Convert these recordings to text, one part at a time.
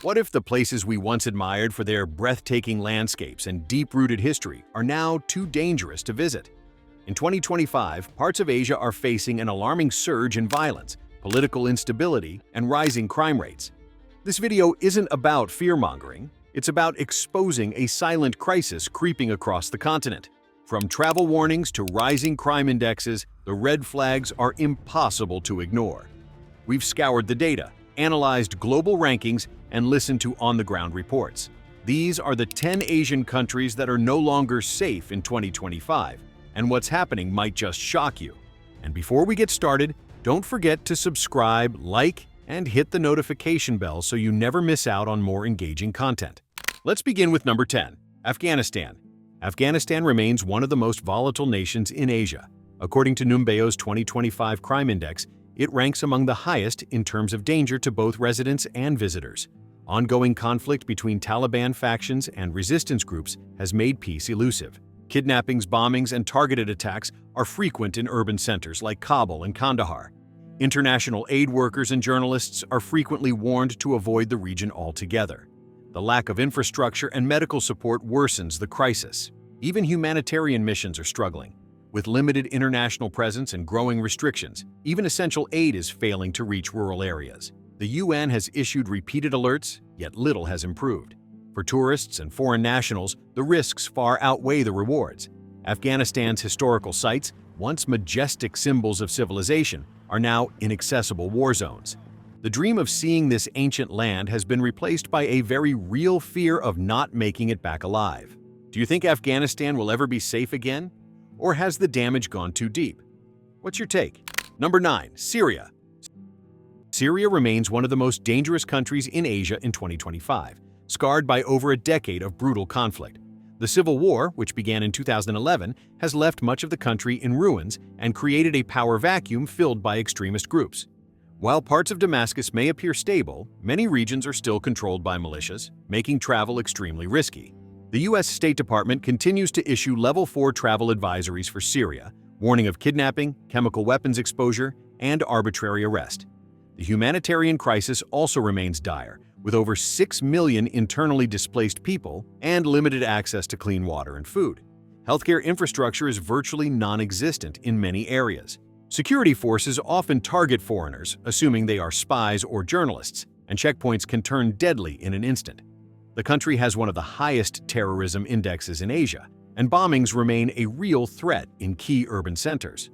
What if the places we once admired for their breathtaking landscapes and deep-rooted history are now too dangerous to visit? In 2025, parts of Asia are facing an alarming surge in violence, political instability, and rising crime rates. This video isn't about fear-mongering, it's about exposing a silent crisis creeping across the continent. From travel warnings to rising crime indexes, the red flags are impossible to ignore. We've scoured the data, analyzed global rankings, and listened to on-the-ground reports. These are the 10 Asian countries that are no longer safe in 2025, and what's happening might just shock you. And before we get started, don't forget to subscribe, like, and hit the notification bell so you never miss out on more engaging content. Let's begin with number 10, Afghanistan. Afghanistan remains one of the most volatile nations in Asia. According to Numbeo's 2025 Crime Index, it ranks among the highest in terms of danger to both residents and visitors. Ongoing conflict between Taliban factions and resistance groups has made peace elusive. Kidnappings, bombings, and targeted attacks are frequent in urban centers like Kabul and Kandahar. International aid workers and journalists are frequently warned to avoid the region altogether. The lack of infrastructure and medical support worsens the crisis. Even humanitarian missions are struggling. With limited international presence and growing restrictions, even essential aid is failing to reach rural areas. The UN has issued repeated alerts, yet little has improved. For tourists and foreign nationals, the risks far outweigh the rewards. Afghanistan's historical sites, once majestic symbols of civilization, are now inaccessible war zones. The dream of seeing this ancient land has been replaced by a very real fear of not making it back alive. Do you think Afghanistan will ever be safe again? Or has the damage gone too deep? What's your take? Number 9, Syria. Syria remains one of the most dangerous countries in Asia in 2025, scarred by over a decade of brutal conflict. The civil war, which began in 2011, has left much of the country in ruins and created a power vacuum filled by extremist groups. While parts of Damascus may appear stable, many regions are still controlled by militias, making travel extremely risky. The U.S. State Department continues to issue Level 4 travel advisories for Syria, warning of kidnapping, chemical weapons exposure, and arbitrary arrest. The humanitarian crisis also remains dire, with over 6 million internally displaced people and limited access to clean water and food. Healthcare infrastructure is virtually non-existent in many areas. Security forces often target foreigners, assuming they are spies or journalists, and checkpoints can turn deadly in an instant. The country has one of the highest terrorism indexes in Asia, and bombings remain a real threat in key urban centers.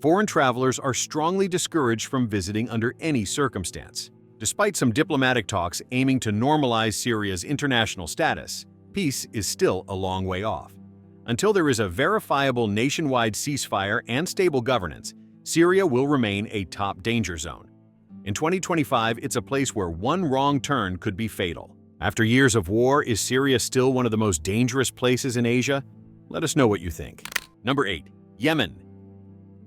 Foreign travelers are strongly discouraged from visiting under any circumstance. Despite some diplomatic talks aiming to normalize Syria's international status, peace is still a long way off. Until there is a verifiable nationwide ceasefire and stable governance, Syria will remain a top danger zone. In 2025, it's a place where one wrong turn could be fatal. After years of war, is Syria still one of the most dangerous places in Asia? Let us know what you think. Number 8, Yemen.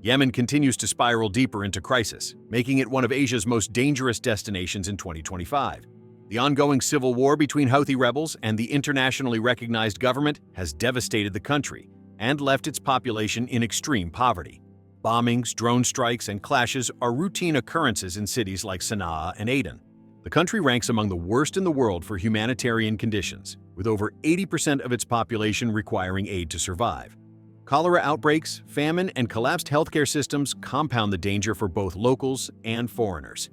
Yemen continues to spiral deeper into crisis, making it one of Asia's most dangerous destinations in 2025. The ongoing civil war between Houthi rebels and the internationally recognized government has devastated the country and left its population in extreme poverty. Bombings, drone strikes, and clashes are routine occurrences in cities like Sana'a and Aden. The country ranks among the worst in the world for humanitarian conditions, with over 80% of its population requiring aid to survive. Cholera outbreaks, famine, and collapsed healthcare systems compound the danger for both locals and foreigners.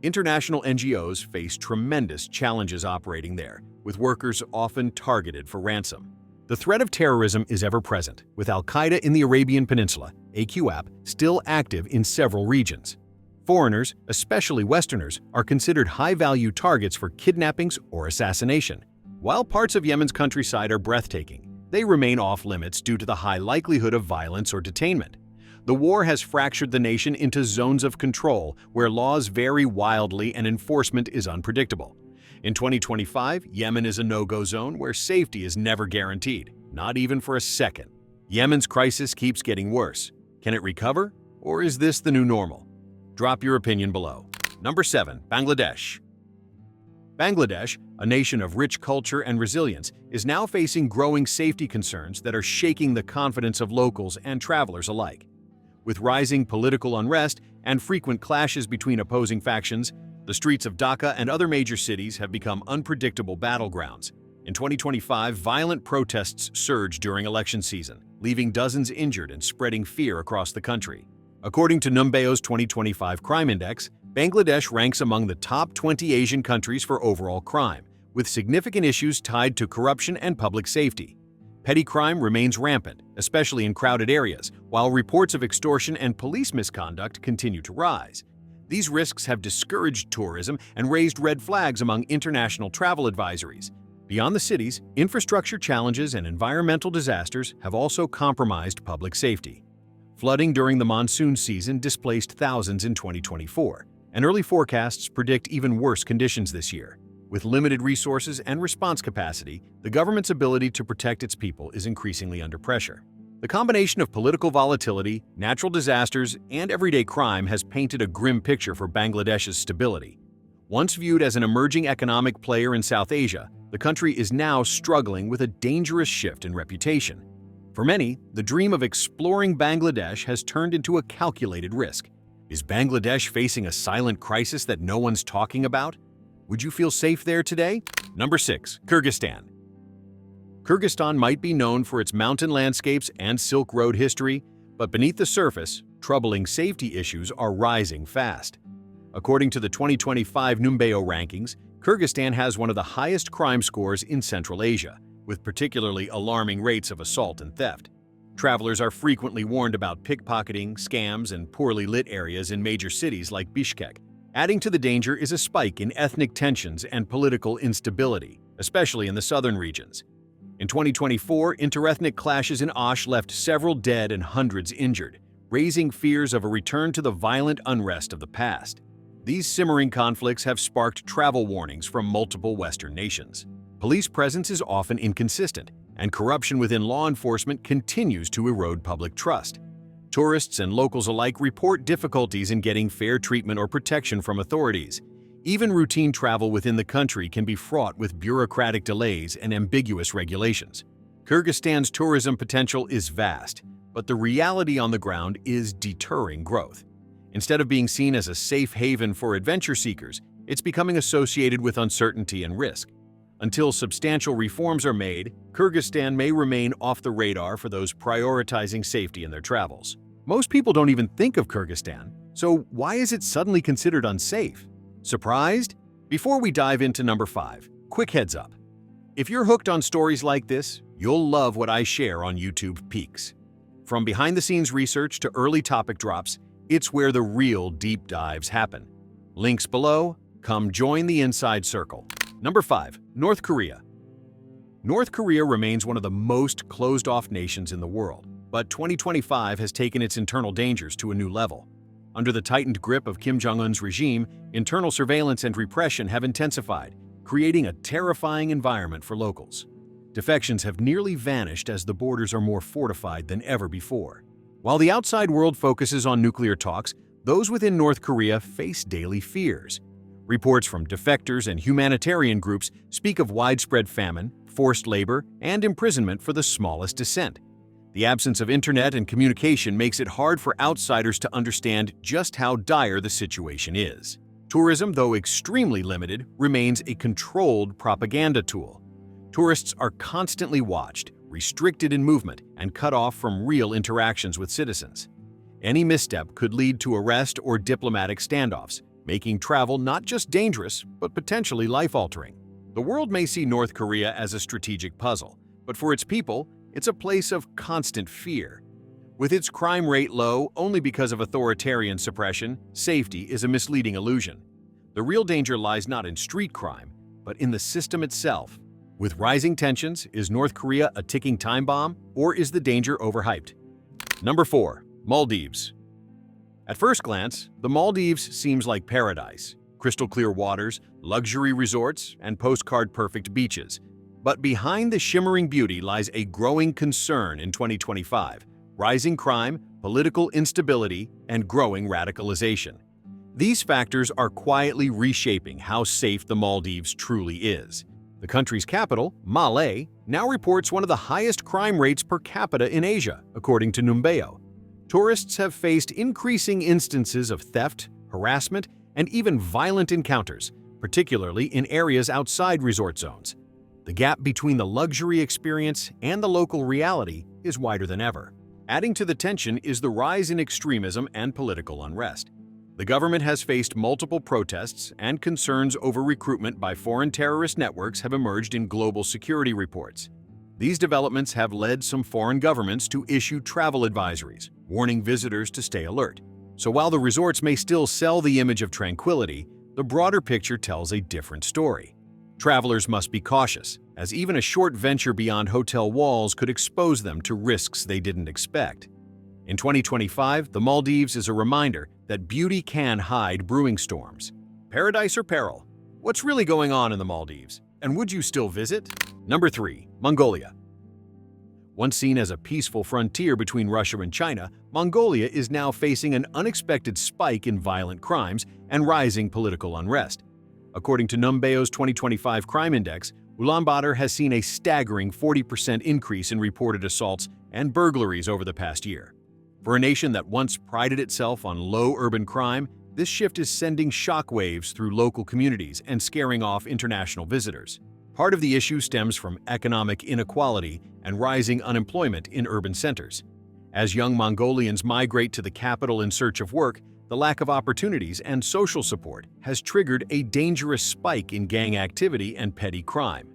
International NGOs face tremendous challenges operating there, with workers often targeted for ransom. The threat of terrorism is ever present, with Al-Qaeda in the Arabian Peninsula, AQAP, still active in several regions. Foreigners, especially Westerners, are considered high-value targets for kidnappings or assassination. While parts of Yemen's countryside are breathtaking, they remain off-limits due to the high likelihood of violence or detainment. The war has fractured the nation into zones of control where laws vary wildly and enforcement is unpredictable. In 2025, Yemen is a no-go zone where safety is never guaranteed, not even for a second. Yemen's crisis keeps getting worse. Can it recover, or is this the new normal? Drop your opinion below. Number 7, Bangladesh. Bangladesh, a nation of rich culture and resilience, is now facing growing safety concerns that are shaking the confidence of locals and travelers alike. With rising political unrest and frequent clashes between opposing factions, The streets of Dhaka and other major cities have become unpredictable battlegrounds. In 2025, violent protests surged during election season, leaving dozens injured and spreading fear across the country. According to Numbeo's 2025 Crime Index, Bangladesh ranks among the top 20 Asian countries for overall crime, with significant issues tied to corruption and public safety. Petty crime remains rampant, especially in crowded areas, while reports of extortion and police misconduct continue to rise. These risks have discouraged tourism and raised red flags among international travel advisories. Beyond the cities, infrastructure challenges and environmental disasters have also compromised public safety. Flooding during the monsoon season displaced thousands in 2024, and early forecasts predict even worse conditions this year. With limited resources and response capacity, the government's ability to protect its people is increasingly under pressure. The combination of political volatility, natural disasters, and everyday crime has painted a grim picture for Bangladesh's stability. Once viewed as an emerging economic player in South Asia, the country is now struggling with a dangerous shift in reputation. For many, the dream of exploring Bangladesh has turned into a calculated risk. Is Bangladesh facing a silent crisis that no one's talking about? Would you feel safe there today? Number 6. Kyrgyzstan. Kyrgyzstan might be known for its mountain landscapes and Silk Road history, but beneath the surface, troubling safety issues are rising fast. According to the 2025 Numbeo rankings, Kyrgyzstan has one of the highest crime scores in Central Asia, with particularly alarming rates of assault and theft. Travelers are frequently warned about pickpocketing, scams, and poorly lit areas in major cities like Bishkek. Adding to the danger is a spike in ethnic tensions and political instability, especially in the southern regions. In 2024, interethnic clashes in Osh left several dead and hundreds injured, raising fears of a return to the violent unrest of the past. These simmering conflicts have sparked travel warnings from multiple Western nations. Police presence is often inconsistent, and corruption within law enforcement continues to erode public trust. Tourists and locals alike report difficulties in getting fair treatment or protection from authorities. Even routine travel within the country can be fraught with bureaucratic delays and ambiguous regulations. Kyrgyzstan's tourism potential is vast, but the reality on the ground is deterring growth. Instead of being seen as a safe haven for adventure seekers, it's becoming associated with uncertainty and risk. Until substantial reforms are made, Kyrgyzstan may remain off the radar for those prioritizing safety in their travels. Most people don't even think of Kyrgyzstan, so why is it suddenly considered unsafe? Surprised? Before we dive into number 5, quick heads up. If you're hooked on stories like this, you'll love what I share on YouTube Peaks. From behind-the-scenes research to early topic drops, it's where the real deep dives happen. Links below. Come join the inside circle. Number 5. North Korea. North Korea remains one of the most closed-off nations in the world, but 2025 has taken its internal dangers to a new level. Under the tightened grip of Kim Jong-un's regime, internal surveillance and repression have intensified, creating a terrifying environment for locals. Defections have nearly vanished as the borders are more fortified than ever before. While the outside world focuses on nuclear talks, those within North Korea face daily fears. Reports from defectors and humanitarian groups speak of widespread famine, forced labor, and imprisonment for the smallest dissent. The absence of internet and communication makes it hard for outsiders to understand just how dire the situation is. Tourism, though extremely limited, remains a controlled propaganda tool. Tourists are constantly watched, restricted in movement, and cut off from real interactions with citizens. Any misstep could lead to arrest or diplomatic standoffs, making travel not just dangerous, but potentially life-altering. The world may see North Korea as a strategic puzzle, but for its people, it's a place of constant fear. With its crime rate low only because of authoritarian suppression, safety is a misleading illusion. The real danger lies not in street crime, but in the system itself. With rising tensions, is North Korea a ticking time bomb, or is the danger overhyped? Number 4. Maldives. At first glance, the Maldives seems like paradise. Crystal clear waters, luxury resorts, and postcard-perfect beaches. But behind the shimmering beauty lies a growing concern in 2025: rising crime, political instability, and growing radicalization. These factors are quietly reshaping how safe the Maldives truly is. The country's capital, Malé, now reports one of the highest crime rates per capita in Asia, according to Numbeo. Tourists have faced increasing instances of theft, harassment, and even violent encounters, particularly in areas outside resort zones. The gap between the luxury experience and the local reality is wider than ever. Adding to the tension is the rise in extremism and political unrest. The government has faced multiple protests, and concerns over recruitment by foreign terrorist networks have emerged in global security reports. These developments have led some foreign governments to issue travel advisories, warning visitors to stay alert. So while the resorts may still sell the image of tranquility, the broader picture tells a different story. Travelers must be cautious, as even a short venture beyond hotel walls could expose them to risks they didn't expect. In 2025, the Maldives is a reminder that beauty can hide brewing storms. Paradise or peril? What's really going on in the Maldives? And would you still visit? Number 3. Mongolia. Once seen as a peaceful frontier between Russia and China, Mongolia is now facing an unexpected spike in violent crimes and rising political unrest. According to Numbeo's 2025 Crime Index, Ulaanbaatar has seen a staggering 40% increase in reported assaults and burglaries over the past year. For a nation that once prided itself on low urban crime, this shift is sending shockwaves through local communities and scaring off international visitors. Part of the issue stems from economic inequality and rising unemployment in urban centers. As young Mongolians migrate to the capital in search of work, the lack of opportunities and social support has triggered a dangerous spike in gang activity and petty crime.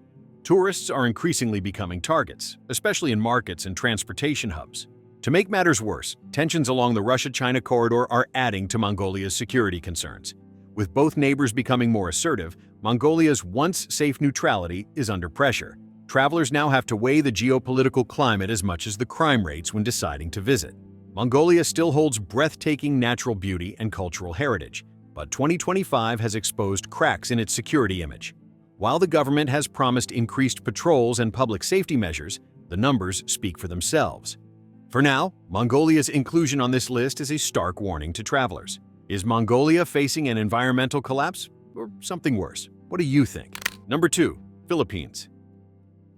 Tourists are increasingly becoming targets, especially in markets and transportation hubs. To make matters worse, tensions along the Russia-China corridor are adding to Mongolia's security concerns. With both neighbors becoming more assertive, Mongolia's once safe neutrality is under pressure. Travelers now have to weigh the geopolitical climate as much as the crime rates when deciding to visit. Mongolia still holds breathtaking natural beauty and cultural heritage, but 2025 has exposed cracks in its security image. While the government has promised increased patrols and public safety measures, the numbers speak for themselves. For now, Mongolia's inclusion on this list is a stark warning to travelers. Is Mongolia facing an environmental collapse or something worse? What do you think? Number 2. Philippines.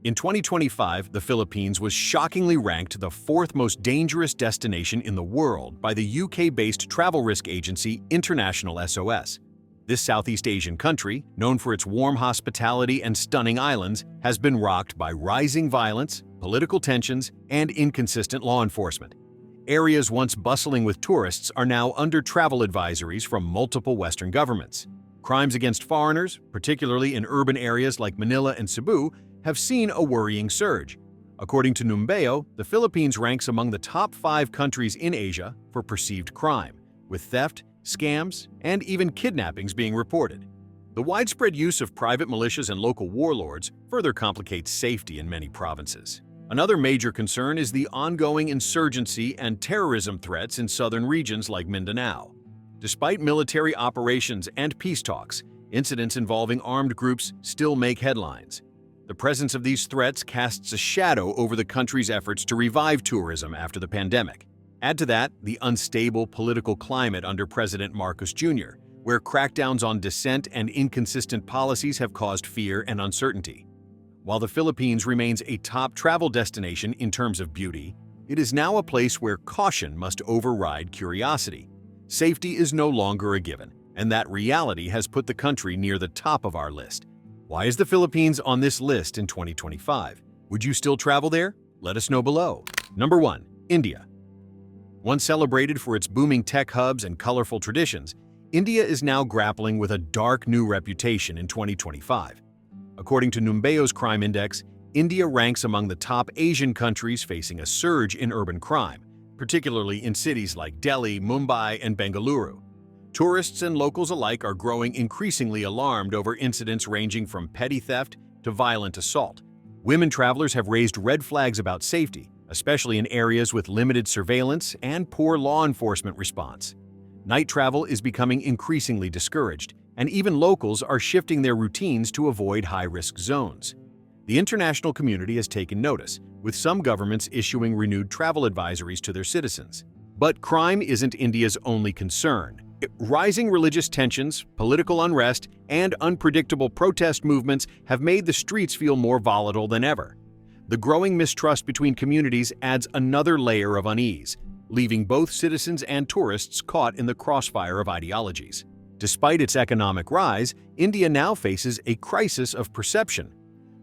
In 2025, the Philippines was shockingly ranked the 4th most dangerous destination in the world by the UK-based travel risk agency International SOS. This Southeast Asian country, known for its warm hospitality and stunning islands, has been rocked by rising violence, political tensions, and inconsistent law enforcement. Areas once bustling with tourists are now under travel advisories from multiple Western governments. Crimes against foreigners, particularly in urban areas like Manila and Cebu, have seen a worrying surge. According to Numbeo, the Philippines ranks among the top 5 countries in Asia for perceived crime, with theft, scams, and even kidnappings being reported. The widespread use of private militias and local warlords further complicates safety in many provinces. Another major concern is the ongoing insurgency and terrorism threats in southern regions like Mindanao. Despite military operations and peace talks, incidents involving armed groups still make headlines. The presence of these threats casts a shadow over the country's efforts to revive tourism after the pandemic. Add to that the unstable political climate under President Marcos Jr., where crackdowns on dissent and inconsistent policies have caused fear and uncertainty. While the Philippines remains a top travel destination in terms of beauty, it is now a place where caution must override curiosity. Safety is no longer a given, and that reality has put the country near the top of our list. Why is the Philippines on this list in 2025? Would you still travel there? Let us know below. Number 1. India. Once celebrated for its booming tech hubs and colorful traditions, India is now grappling with a dark new reputation in 2025. According to Numbeo's Crime Index, India ranks among the top Asian countries facing a surge in urban crime, particularly in cities like Delhi, Mumbai, and Bengaluru. Tourists and locals alike are growing increasingly alarmed over incidents ranging from petty theft to violent assault. Women travelers have raised red flags about safety, especially in areas with limited surveillance and poor law enforcement response. Night travel is becoming increasingly discouraged, and even locals are shifting their routines to avoid high-risk zones. The international community has taken notice, with some governments issuing renewed travel advisories to their citizens. But crime isn't India's only concern. Rising religious tensions, political unrest, and unpredictable protest movements have made the streets feel more volatile than ever. The growing mistrust between communities adds another layer of unease, leaving both citizens and tourists caught in the crossfire of ideologies. Despite its economic rise, India now faces a crisis of perception.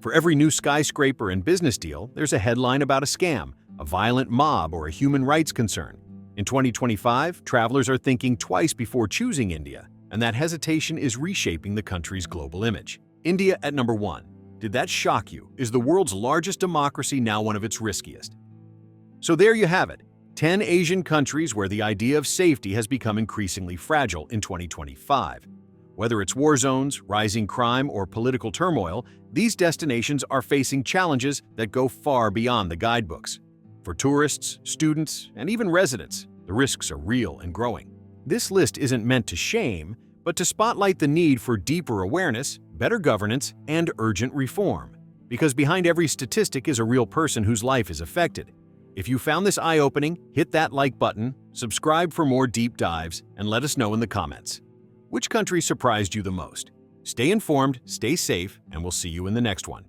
For every new skyscraper and business deal, there's a headline about a scam, a violent mob, or a human rights concern. In 2025, travelers are thinking twice before choosing India, and that hesitation is reshaping the country's global image. India at number 1. Did that shock you? Is the world's largest democracy now one of its riskiest? So there you have it, 10 Asian countries where the idea of safety has become increasingly fragile in 2025. Whether it's war zones, rising crime, or political turmoil, these destinations are facing challenges that go far beyond the guidebooks. For tourists, students, and even residents, the risks are real and growing. This list isn't meant to shame, but to spotlight the need for deeper awareness, better governance, and urgent reform. Because behind every statistic is a real person whose life is affected. If you found this eye-opening, hit that like button, subscribe for more deep dives, and let us know in the comments. Which country surprised you the most? Stay informed, stay safe, and we'll see you in the next one.